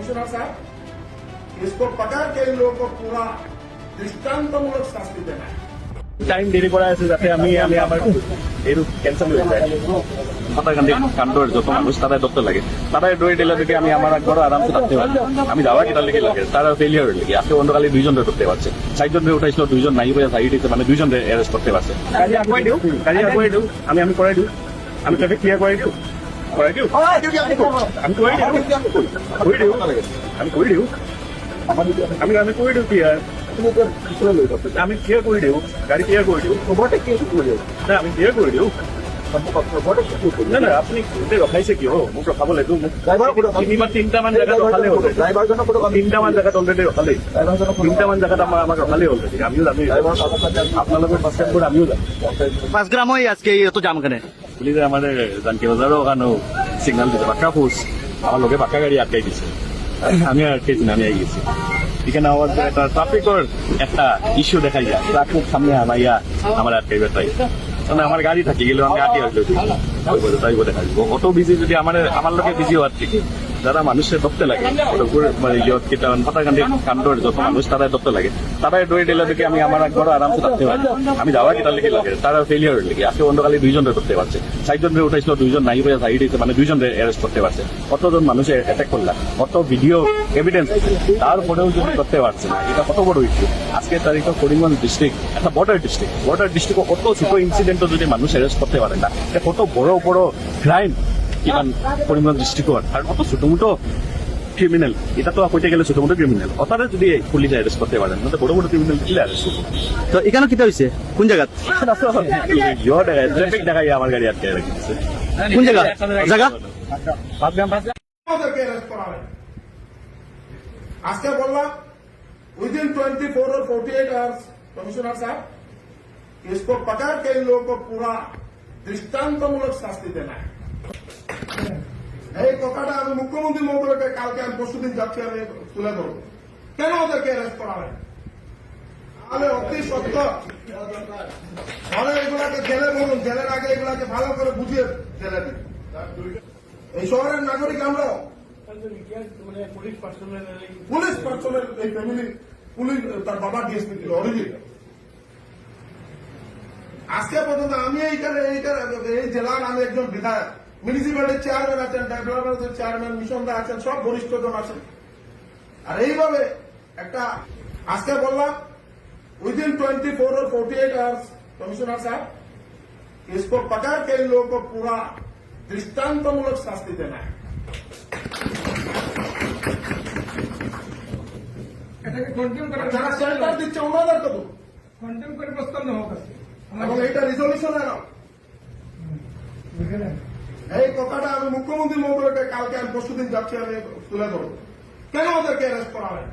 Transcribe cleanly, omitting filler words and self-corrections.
Commissioner साहब इसको पकड़ के इन लोगों को पूरा दृष्टांतमूलक शास्ति देना है। টাইম দেরি করা আছে যাতে আমি আমার এর ক্যান্সেল হয়ে যায় হত্যাকাণ্ডে কাণ্ডের যত মানুষ তাদের দত্ত লাগে তারা ডোয়ে দিলে থেকে আমি আমার একবার আরামসে থাকতে পারি আমি যাওয়া কিটা লেগে লাগে তারা ফেলিয়ার লেগে আজকে অন্যকালে দুইজনের ধরতে পারছে 4 জন উঠাইছিল 2 জন নাই হয়ে সাইড মানে 2 জন অ্যারেস্ট করতে পারছে গাড়ি আগুয়াই দিও আমি করাই দিও আমি ট্রাফিক ক্লিয়ার করাই দিও আমি করাই দিও আমি কই দিও ক্লিয়ার আমি ক্লিয়ার করে দেবো গাড়ি ক্লিয়ার করে দেবো না আমি ক্লিয়ার করে দেবো না না আপনি রখাইছে কি মোক রখাব লাগিব তিনিমান 3টামান জায়গাত ৰখালে হ'ল 3টামান জায়গাত অলৰেডি ৰখালে 3টামান জায়গাত আমাক ৰখালে অলৰেডি আমিও জানো আপোনালোকৰ পাঁচটাত করে আমিও জানো 5 গ্রাম হয় আজকে এত জাম কেন পুলিশে আমাদের জানকি বাজারও ওখানেও সিগন্যাল দিতে বাক্কা পোষ আমার লোকে বাক্কা গাড়ি আটকাই দিছে আমি আটকাইছি না আমি আই গেছি এখানে আমার একটা ট্রাফিকের একটা ইস্যু দেখাই যায় ট্রাফিক সামনে আমাইয়া আমার আটকাইবে তাই মানে আমার গাড়ি থাকি গেলে আমি আটকে আসলো তাই বলে থাকবো অত বিজি যদি আমার লোকে বিজি হওয়ার থেকে যারা মানুষের দপ্তে লাগে মানে হত্যাকাণ্ডে কাণ্ডের যত মানুষ তারাই দপ্তে লাগে তারাই ডোয়ে দিলে থেকে আমি আমার একবার আরামসে থাকতে পারি আমি যাওয়া কিটা লেগে লাগে তারা ফেলিয়ার লেগে আজকে অন্যকালে 2 জনের ধরতে পারছে 4 জন উঠাইছিল 2 জন নাই হয়ে সাইড মানে 2 জন অ্যারেস্ট করতে পারছে কতজন মানুষের অ্যাটাক করলাম কত ভিডিও এভিডেন্স তারপরেও যদি করতে পারছে না এটা কত বড় ইস্যু আজকে তারিখে করিমগঞ্জ ডিস্ট্রিক্ট একটা বর্ডার ডিস্ট্রিক্ট কত ছোট ইনসিডেন্টও যদি মানুষ অ্যারেস্ট করতে পারে না এটা কত বড় বড় ক্রাইম কিমান করিমগঞ্জ ডিস্ট্রিক্টত আর কত ছোট মোটো ক্রিমিনাল এটা তো কইতে গেলে ছোট মোটো ক্রিমিনাল অতারে যদি পুলিশ অ্যারেস্ট করতে পারেন তাহলে বড় বড় ক্রিমিনাল কিলে অ্যারেস্ট তো এখানে কিটা হইছে কোন জায়গা ট্রাফিক দেখাই আমার গাড়ি আটকে রেখেছে কোন জায়গা জায়গা 5 গ্রাম ওদেরকে অ্যারেস্ট করা হয় আজকে বললাম विदिन 24 और 48 आवर्स कमिश्नर साहब इसको पकड़ के इन लोगों को पूरा दृष्टांतमूलक शास्ति देना है এই কথাটা আমি মুখ্যমন্ত্রী মহোদয়কে কালকে আমি পরশুদিন যাচ্ছি আমি তুলে ধরব কেন ওদেরকে অ্যারেস্ট করা হয় তাহলে অতি সত্য তাহলে এগুলাকে জেলে বলুন জেলের আগে এগুলাকে ভালো করে বুঝিয়ে জেলে দিন এই শহরের নাগরিক আমরা পুলিশ পার্সনের এই ফ্যামিলি পুলিশ তার বাবা ডিএসপি ছিল অরিজিন আজকে পর্যন্ত আমি এই জেলার আমি একজন বিধায়ক মিউনিসিপ্যালিটির চেয়ারম্যান আছেন ডেভেলপমেন্টের চেয়ারম্যান মিশনদা আছেন সব বরিষ্ঠজন আছেন আর এইভাবে একটা আজকে বললাম विदिन 24 और 48 आवर्स कमिश्नर साहब इसको पकड़ के इन लोगों को पूरा दृष्टांतमूलक शास्ति देना है যারা শেল্টার দিচ্ছে ওনাদের তো কন্টেম করে প্রস্তাব নেওয়া হোক এবং এটা রিজলিউশন এলাও এই কথাটা আমি মুখ্যমন্ত্রী মহোদয়কে কালকে আমি পরশুদিন যাচ্ছি আমি তুলে ধরব কেন ওদেরকে অ্যারেস্ট করা হয়